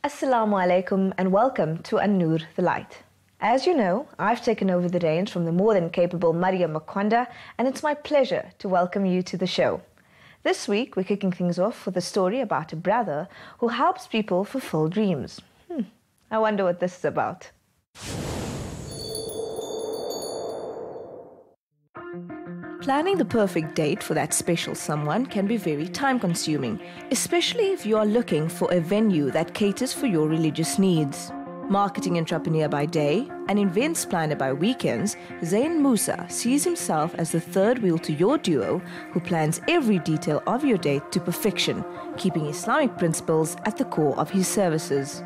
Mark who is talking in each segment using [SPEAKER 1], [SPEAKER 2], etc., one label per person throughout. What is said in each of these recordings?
[SPEAKER 1] Assalamu alaikum and welcome to An Nur the Light. As you know, I've taken over the reins from the more than capable Maria Makonda, and it's my pleasure to welcome you to the show. This week, we're kicking things off with a story about a brother who helps people fulfill dreams. I wonder what this is about. Planning the perfect date for that special someone can be very time-consuming, especially if you are looking for a venue that caters for your religious needs. Marketing entrepreneur by day and events planner by weekends, Zain Moosa sees himself as the third wheel to your duo who plans every detail of your date to perfection, keeping Islamic principles at the core of his services.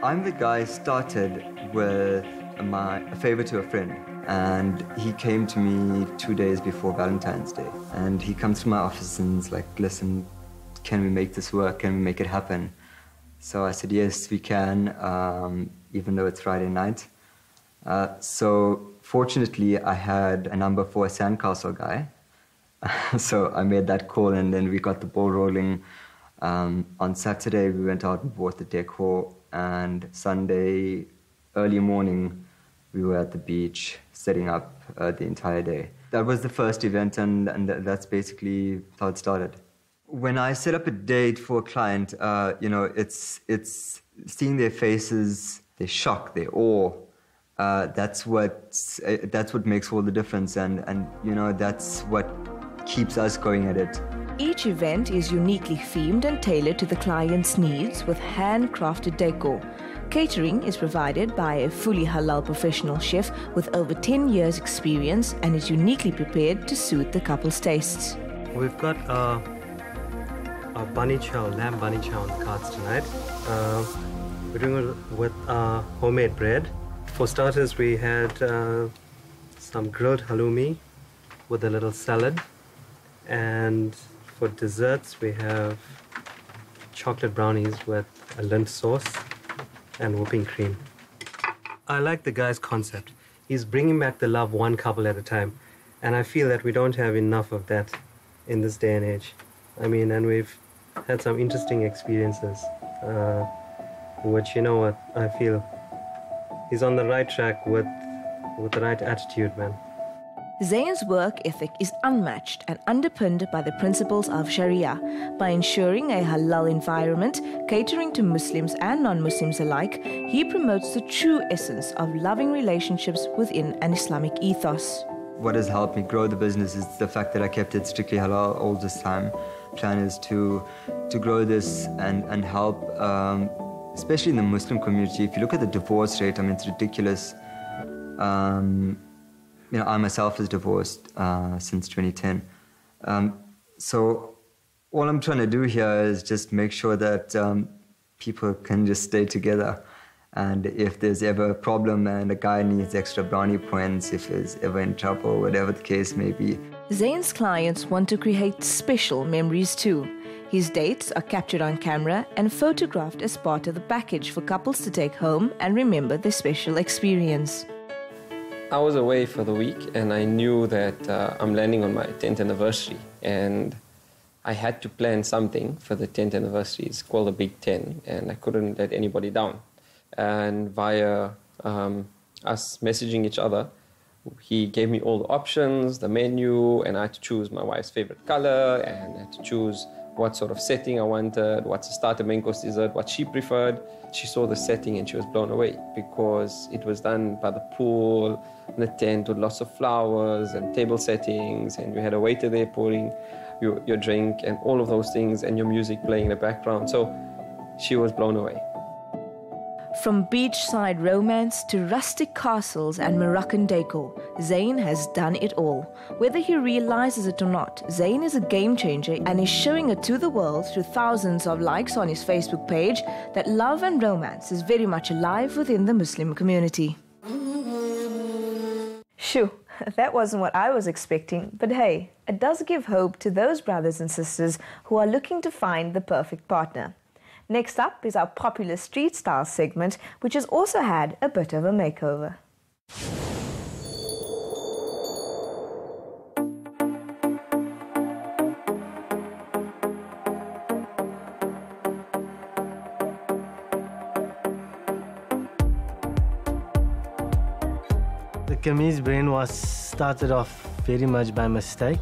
[SPEAKER 2] I'm the guy who started with a favor to a friend. And he came to me 2 days before Valentine's Day. And he comes to my office and is like, listen, can we make this work? Can we make it happen? So I said, yes, we can, even though it's Friday night. So fortunately, I had a number for a sandcastle guy. So I made that call and then we got the ball rolling. On Saturday, we went out and bought the decor. And Sunday, early morning, we were at the beach setting up the entire day. That was the first event, and that's basically how it started. When I set up a date for a client, it's seeing their faces, their shock, their awe. That's what makes all the difference, and that's what keeps us going at it.
[SPEAKER 1] Each event is uniquely themed and tailored to the client's needs with handcrafted decor. Catering is provided by a fully halal professional chef with over 10 years experience and is uniquely prepared to suit the couple's tastes.
[SPEAKER 3] We've got a bunny chow, lamb bunny chow on the cards tonight. We're doing it with homemade bread. For starters, we had some grilled halloumi with a little salad. And for desserts, we have chocolate brownies with a Lindt sauce and whipping cream. I like the guy's concept. He's bringing back the love one couple at a time. And I feel that we don't have enough of that in this day and age. I mean, and we've had some interesting experiences, which, I feel he's on the right track with the right attitude, man.
[SPEAKER 1] Zain's work ethic is unmatched and underpinned by the principles of Sharia. By ensuring a halal environment, catering to Muslims and non-Muslims alike, he promotes the true essence of loving relationships within an Islamic ethos.
[SPEAKER 2] What has helped me grow the business is the fact that I kept it strictly halal all this time. Plan is to grow this and help, especially in the Muslim community. If you look at the divorce rate, it's ridiculous. I myself was divorced since 2010. So all I'm trying to do here is just make sure that people can just stay together. And if there's ever a problem and a guy needs extra brownie points, if he's ever in trouble, whatever the case may be.
[SPEAKER 1] Zain's clients want to create special memories too. His dates are captured on camera and photographed as part of the package for couples to take home and remember the special experience.
[SPEAKER 4] I was away for the week and I knew that I'm landing on my 10th anniversary and I had to plan something for the 10th anniversary. It's called the Big 10 and I couldn't let anybody down. And via us messaging each other, he gave me all the options, the menu, and I had to choose my wife's favorite color and I had to choose what sort of setting I wanted, what's a starter, main course, dessert, what she preferred. She saw the setting and she was blown away because it was done by the pool, in a tent with lots of flowers and table settings, and you had a waiter there pouring your drink and all of those things and your music playing in the background. So she was blown away.
[SPEAKER 1] From beachside romance to rustic castles and Moroccan decor, Zain has done it all. Whether he realizes it or not, Zain is a game changer and is showing it to the world through thousands of likes on his Facebook page that love and romance is very much alive within the Muslim community. Shoo, that wasn't what I was expecting, but hey, it does give hope to those brothers and sisters who are looking to find the perfect partner. Next up is our popular street style segment, which has also had a bit of a makeover.
[SPEAKER 5] The kameez brand was started off very much by mistake.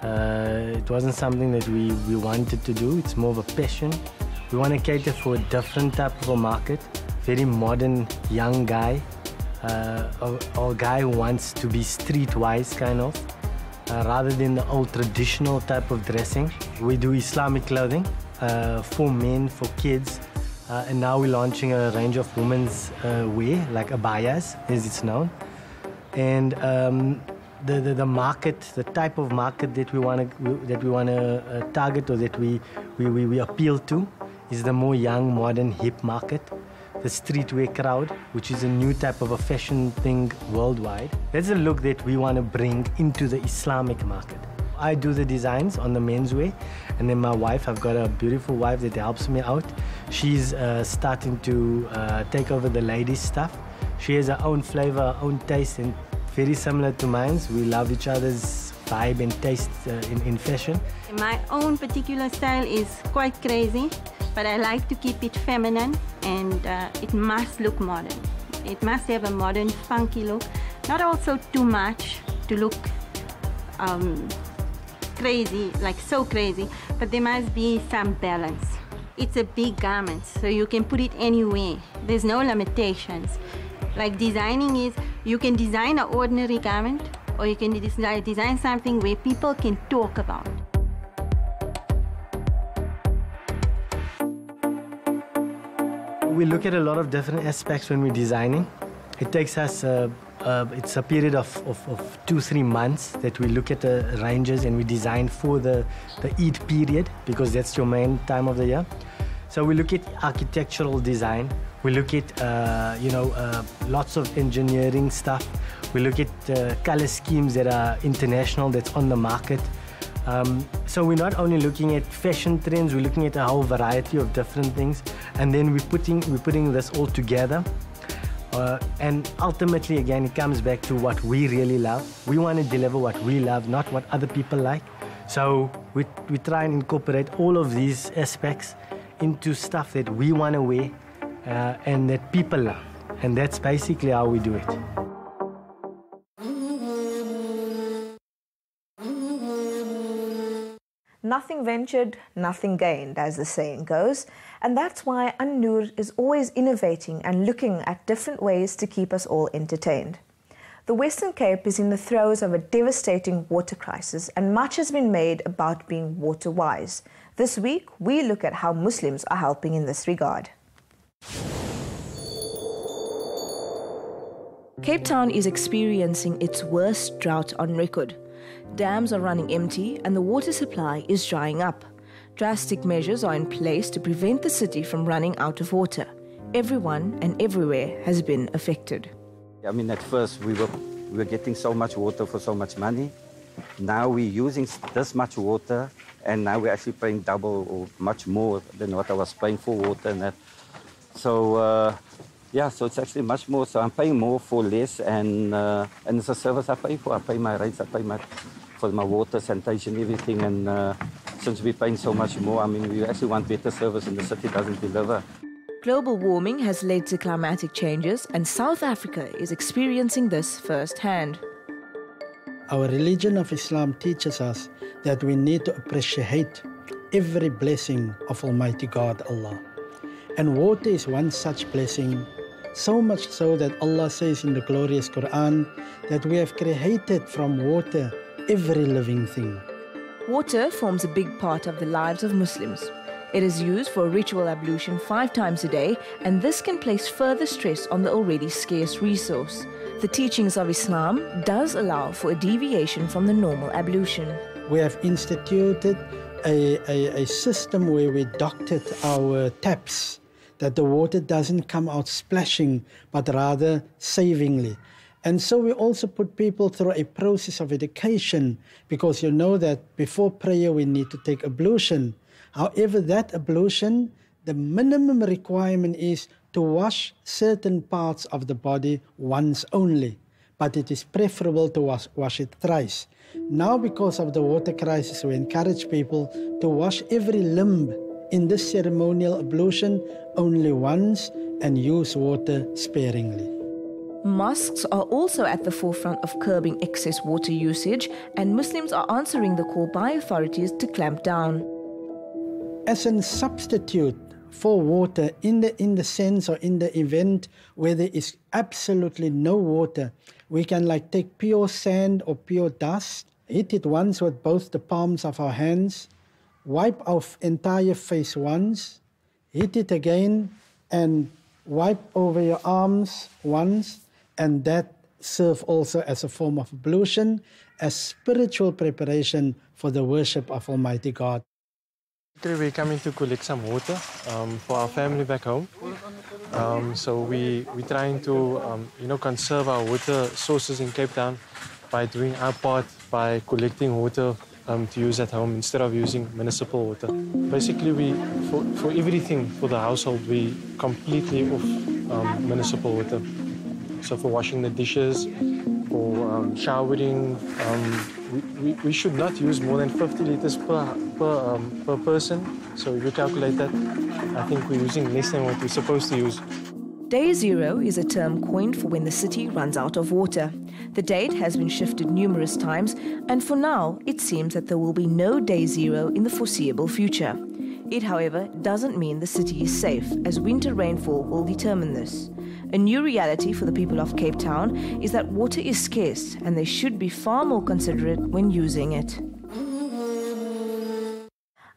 [SPEAKER 5] It wasn't something that we wanted to do. It's more of a passion. We want to cater for a different type of a market, very modern young guy, or guy who wants to be streetwise kind of, rather than the old traditional type of dressing. We do Islamic clothing for men, for kids, and now we're launching a range of women's wear, like abayas, as it's known. And the market, the type of market that we want to target, or that we appeal to, is the more young, modern, hip market. The streetwear crowd, which is a new type of a fashion thing worldwide. That's a look that we want to bring into the Islamic market. I do the designs on the menswear, and then my wife, I've got a beautiful wife that helps me out. She's starting to take over the ladies' stuff. She has her own flavor, her own taste, and very similar to mine. We love each other's vibe and taste in fashion.
[SPEAKER 6] My own particular style is quite crazy, but I like to keep it feminine, and it must look modern. It must have a modern, funky look. Not also too much to look crazy, like so crazy, but there must be some balance. It's a big garment, so you can put it anywhere. There's no limitations. Like designing is, you can design an ordinary garment, or you can design something where people can talk about.
[SPEAKER 5] We look at a lot of different aspects when we're designing. It takes us, it's a period of 2-3 months that we look at the ranges, and we design for the Eid period, because that's your main time of the year. So we look at architectural design. We look at, lots of engineering stuff. We look at color schemes that are international, that's on the market. So we're not only looking at fashion trends, we're looking at a whole variety of different things, and then we're putting this all together. And ultimately, again, it comes back to what we really love. We want to deliver what we love, not what other people like. So we try and incorporate all of these aspects into stuff that we want to wear and that people love. And that's basically how we do it.
[SPEAKER 1] Nothing ventured, nothing gained, as the saying goes. And that's why An Nur is always innovating and looking at different ways to keep us all entertained. The Western Cape is in the throes of a devastating water crisis, and much has been made about being water wise. This week, we look at how Muslims are helping in this regard. Cape Town is experiencing its worst drought on record. Dams are running empty and the water supply is drying up. Drastic measures are in place to prevent the city from running out of water. Everyone and everywhere has been affected.
[SPEAKER 7] I mean, at first we were getting so much water for so much money. Now we're using this much water, and now we're actually paying double or much more than what I was paying for water and that. So so it's actually much more. So I'm paying more for less, and it's a service I pay for. I pay my rates, I pay for my water, sanitation, everything. And since we're paying so much more, I mean, we actually want better service, and the city doesn't deliver.
[SPEAKER 1] Global warming has led to climatic changes, and South Africa is experiencing this firsthand.
[SPEAKER 8] Our religion of Islam teaches us that we need to appreciate every blessing of Almighty God, Allah. And water is one such blessing, so much so that Allah says in the glorious Quran that we have created from water every living thing.
[SPEAKER 1] Water forms a big part of the lives of Muslims. It is used for ritual ablution 5 times a day, and this can place further stress on the already scarce resource. The teachings of Islam does allow for a deviation from the normal ablution.
[SPEAKER 8] We have instituted a system where we doctored our taps, that the water doesn't come out splashing, but rather savingly. And so we also put people through a process of education, because you know that before prayer we need to take ablution. However, that ablution, the minimum requirement is to wash certain parts of the body once only, but it is preferable to wash it thrice. Now, because of the water crisis, we encourage people to wash every limb in this ceremonial ablution only once and use water sparingly.
[SPEAKER 1] Mosques are also at the forefront of curbing excess water usage, and Muslims are answering the call by authorities to clamp down.
[SPEAKER 8] As a substitute for water in the sense or in the event where there is absolutely no water, we can take pure sand or pure dust, hit it once with both the palms of our hands, wipe our entire face once, hit it again and wipe over your arms once, and that serve also as a form of ablution, as spiritual preparation for the worship of Almighty God.
[SPEAKER 9] We're coming to collect some water for our family back home. So we're trying to conserve our water sources in Cape Town by doing our part by collecting water to use at home instead of using municipal water. Basically, for everything for the household, we completely off municipal water. So for washing the dishes, for showering, we should not use more than 50 liters per person. So if you calculate that, I think we're using less than what we're supposed to use.
[SPEAKER 1] Day Zero is a term coined for when the city runs out of water. The date has been shifted numerous times, and for now, it seems that there will be no Day Zero in the foreseeable future. It, however, doesn't mean the city is safe, as winter rainfall will determine this. A new reality for the people of Cape Town is that water is scarce, and they should be far more considerate when using it.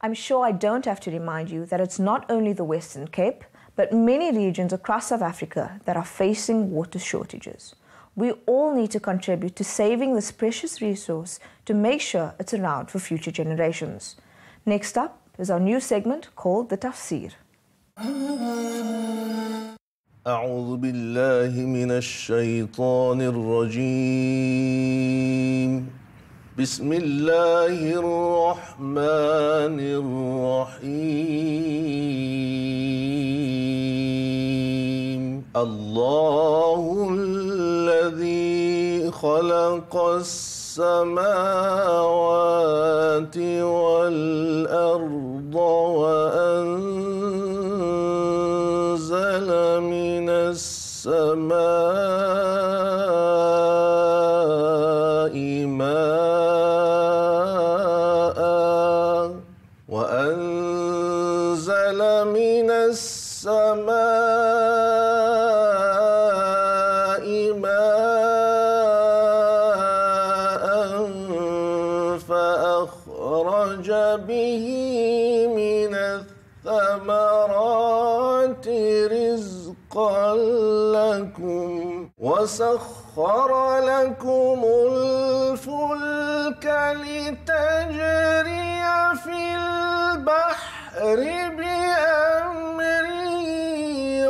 [SPEAKER 1] I'm sure I don't have to remind you that it's not only the Western Cape, but many regions across South Africa that are facing water shortages. We all need to contribute to saving this precious resource to make sure it's around for future generations. Next up is our new segment called the tafseer.
[SPEAKER 10] أعوذ بالله من الشيطان الرجيم بسم الله الرحمن الرحيم الله الذي خلق السماوات والأرض وأنزل من السماء ماء وأنزل من السماء ماء فأخرج به من الثمرات رزقا لكم وسخر لكم الفلك لتجري في البحر بأمره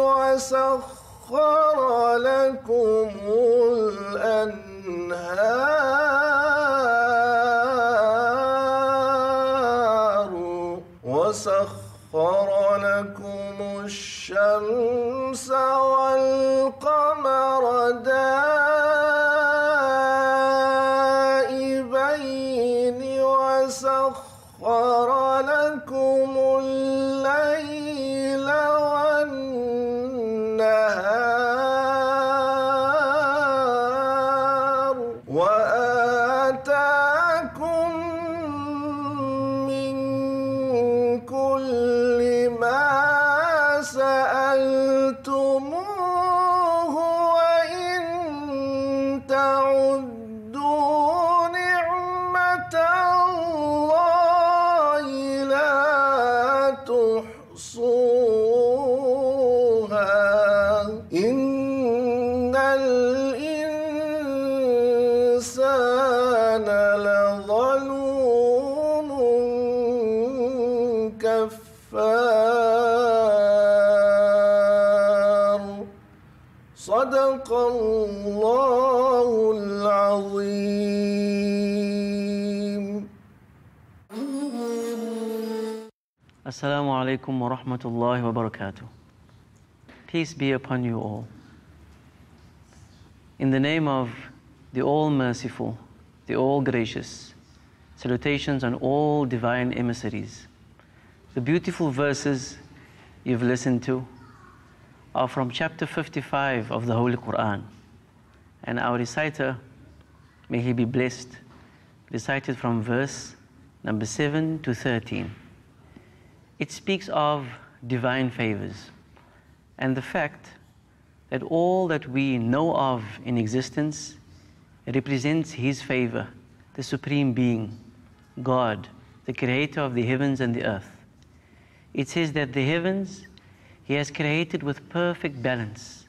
[SPEAKER 10] وسخر لكم الأنهار وسخر لكم الشمس والقمر دائبين وسخر لكم الليل والنهار وآتاكم من كل ما سألتموه وإن تعدوا نعمة الله لا تحصوها إن الإنسان لظلوم كفار صدق الله العظيم.
[SPEAKER 11] Assalamu alaikum wa rahmatullahi wa barakatuh. Peace be upon you all. In the name of the All-Merciful, the All-Gracious, salutations on all divine emissaries. The beautiful verses you've listened to are from chapter 55 of the Holy Quran, And our reciter, may he be blessed, recited from verse number 7 to 13. It speaks of divine favors and the fact that all that we know of in existence represents His favor, the Supreme Being, God, the Creator of the heavens and the earth. It says that the heavens He has created with perfect balance,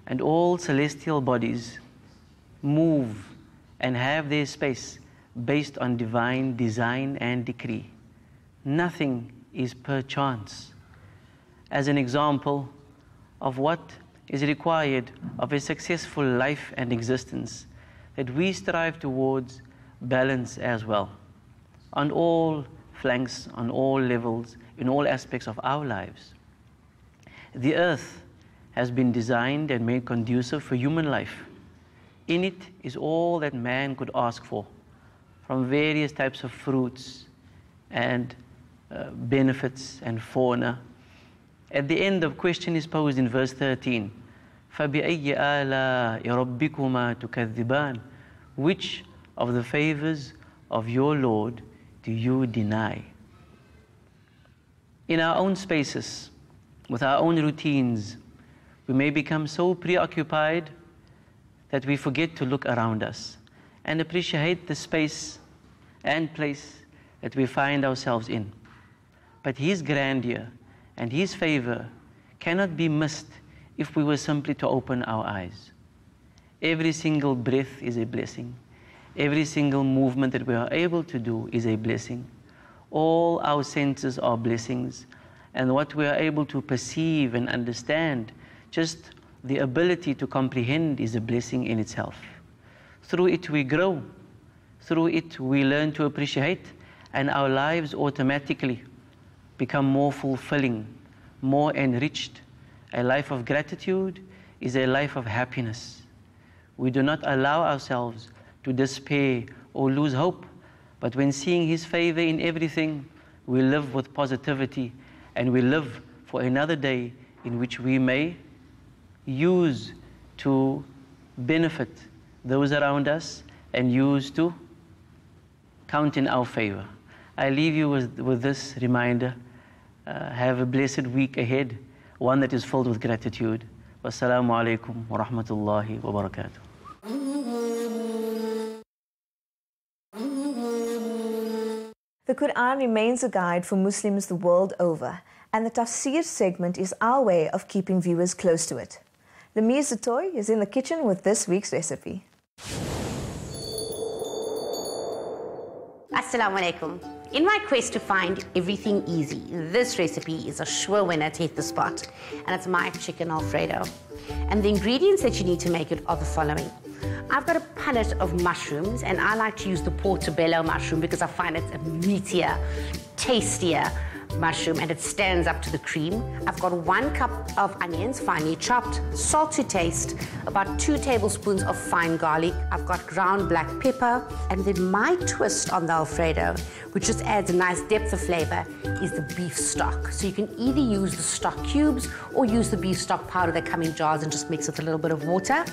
[SPEAKER 11] and all celestial bodies move and have their space based on divine design and decree. Nothing is per chance. As an example of what is required of a successful life and existence, that we strive towards balance as well, on all flanks, on all levels, in all aspects of our lives. The earth has been designed and made conducive for human life. In it is all that man could ask for, from various types of fruits and benefits and fauna. At the end, the question is posed in verse 13. فَبِأَيِّ آلَاءِ رَبِّكُمَا تُكَذِّبَانِ? Which of the favors of your Lord do you deny? In our own spaces, with our own routines, we may become so preoccupied that we forget to look around us and appreciate the space and place that we find ourselves in. But His grandeur and His favor cannot be missed if we were simply to open our eyes. Every single breath is a blessing. Every single movement that we are able to do is a blessing. All our senses are blessings, and what we are able to perceive and understand, just the ability to comprehend, is a blessing in itself. Through it we grow. Through it we learn to appreciate, and our lives automatically become more fulfilling, more enriched. A life of gratitude is a life of happiness. We do not allow ourselves to despair or lose hope, but when seeing His favor in everything, we live with positivity, and we live for another day in which we may use to benefit those around us and use to count in our favor. I leave you with this reminder. Have a blessed week ahead, one that is filled with gratitude. Wassalamu alaikum wa rahmatullahi wa barakatuh.
[SPEAKER 1] The Quran remains a guide for Muslims the world over, and the tafseer segment is our way of keeping viewers close to it. Lamees Du Toit is in the kitchen with this week's recipe.
[SPEAKER 12] Assalamu alaikum. In my quest to find everything easy, this recipe is a sure winner to hit the spot, and it's my chicken Alfredo. And the ingredients that you need to make it are the following. I've got a punnet of mushrooms, and I like to use the portobello mushroom because I find it's a meatier, tastier mushroom, and it stands up to the cream. I've got 1 cup of onions, finely chopped, salt to taste, about 2 tablespoons of fine garlic. I've got ground black pepper, and then my twist on the Alfredo, which just adds a nice depth of flavor, is the beef stock. So you can either use the stock cubes or use the beef stock powder that come in jars and just mix with a little bit of water.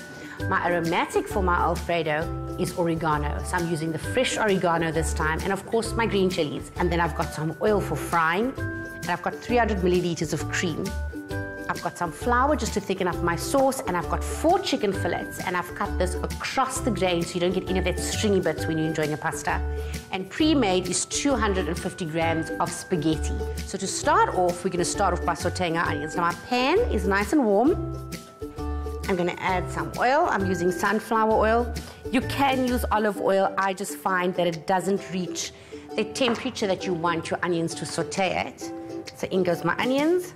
[SPEAKER 12] My aromatic for my Alfredo is oregano. So I'm using the fresh oregano this time, and of course my green chilies. And then I've got some oil for frying, and I've got 300 milliliters of cream. I've got some flour just to thicken up my sauce, and I've got 4 chicken fillets, and I've cut this across the grain so you don't get any of that stringy bits when you're enjoying a pasta. And pre-made is 250 grams of spaghetti. So to start off, we're going to start off by sauteing our onions. Now my pan is nice and warm. I'm going to add some oil. I'm using sunflower oil. You can use olive oil. I just find that it doesn't reach the temperature that you want your onions to saute at. So in goes my onions.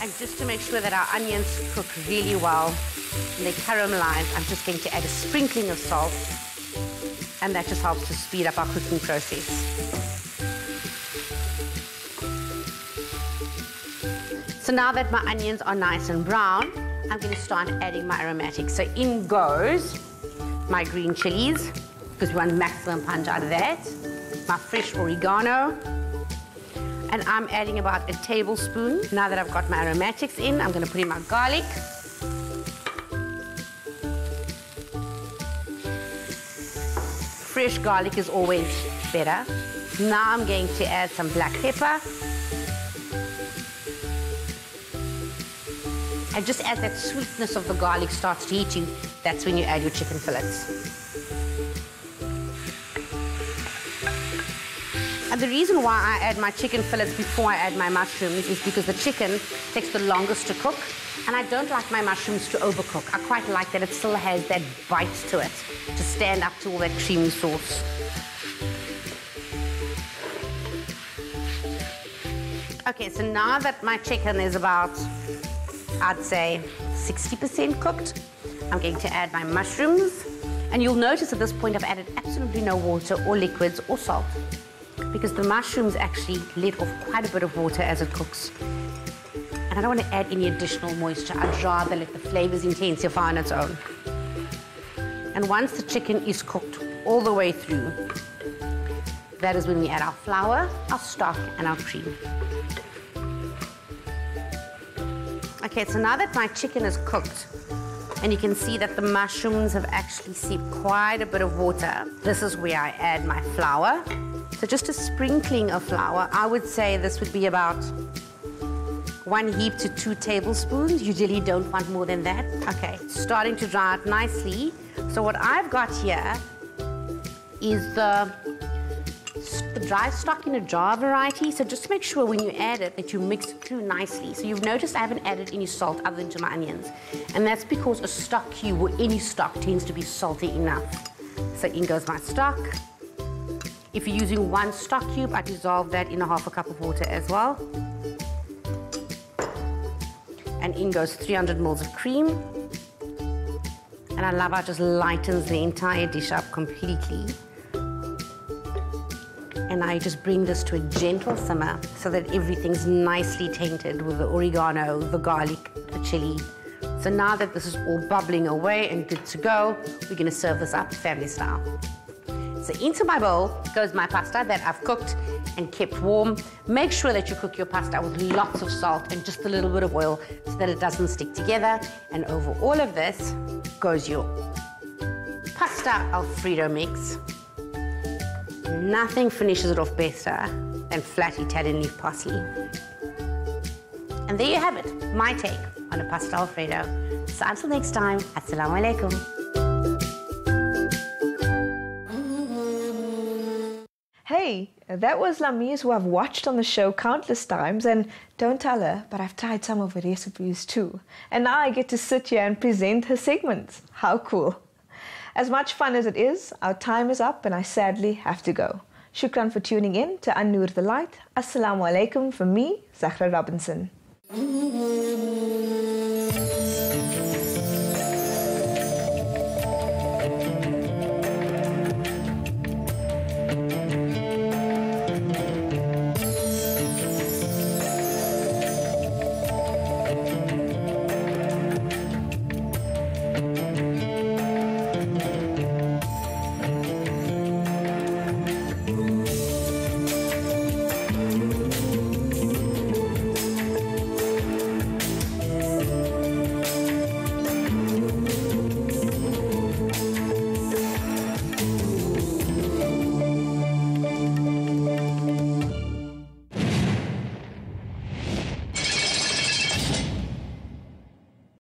[SPEAKER 12] And just to make sure that our onions cook really well and they caramelize, I'm just going to add a sprinkling of salt, and that just helps to speed up our cooking process. So now that my onions are nice and brown, I'm going to start adding my aromatics. So in goes my green chilies, because we want maximum punch out of that. My fresh oregano. And I'm adding about a tablespoon. Now that I've got my aromatics in, I'm gonna put in my garlic. Fresh garlic is always better. Now I'm going to add some black pepper. And just as that sweetness of the garlic starts to hit you, that's when you add your chicken fillets. And the reason why I add my chicken fillets before I add my mushrooms is because the chicken takes the longest to cook, and I don't like my mushrooms to overcook. I quite like that it still has that bite to it, to stand up to all that creamy sauce. Okay, so now that my chicken is about, I'd say, 60% cooked, I'm going to add my mushrooms. And you'll notice at this point I've added absolutely no water or liquids or salt, because the mushrooms actually let off quite a bit of water as it cooks. And I don't want to add any additional moisture. I'd rather let the flavors intensify on its own. And once the chicken is cooked all the way through, that is when we add our flour, our stock, and our cream. Okay, so now that my chicken is cooked, and you can see that the mushrooms have actually seeped quite a bit of water, this is where I add my flour. So just a sprinkling of flour, I would say this would be about 1 heap to 2 tablespoons. Usually don't want more than that. Okay, it's starting to dry out nicely. So what I've got here is the dry stock in a jar variety. So just make sure when you add it that you mix it through nicely. So you've noticed I haven't added any salt other than to my onions. And that's because a stock cube or any stock tends to be salty enough. So in goes my stock. If you're using 1 stock cube, I dissolve that in a half a cup of water as well. And in goes 300 ml of cream. And I love how it just lightens the entire dish up completely. And now you just bring this to a gentle simmer so that everything's nicely tainted with the oregano, the garlic, the chili. So now that this is all bubbling away and good to go, we're gonna serve this up family style. So into my bowl goes my pasta that I've cooked and kept warm. Make sure that you cook your pasta with lots of salt and just a little bit of oil so that it doesn't stick together. And over all of this goes your pasta Alfredo mix. Nothing finishes it off better than flat Italian leaf parsley. And there you have it, my take on a pasta Alfredo. So until next time, assalamu alaikum.
[SPEAKER 1] Hey, that was Lamees, who I've watched on the show countless times, and don't tell her, but I've tried some of her recipes too. And now I get to sit here and present her segments. How cool. As much fun as it is, our time is up and I sadly have to go. Shukran for tuning in to An Nur the Light. Assalamu alaikum from me, Zahra Robinson.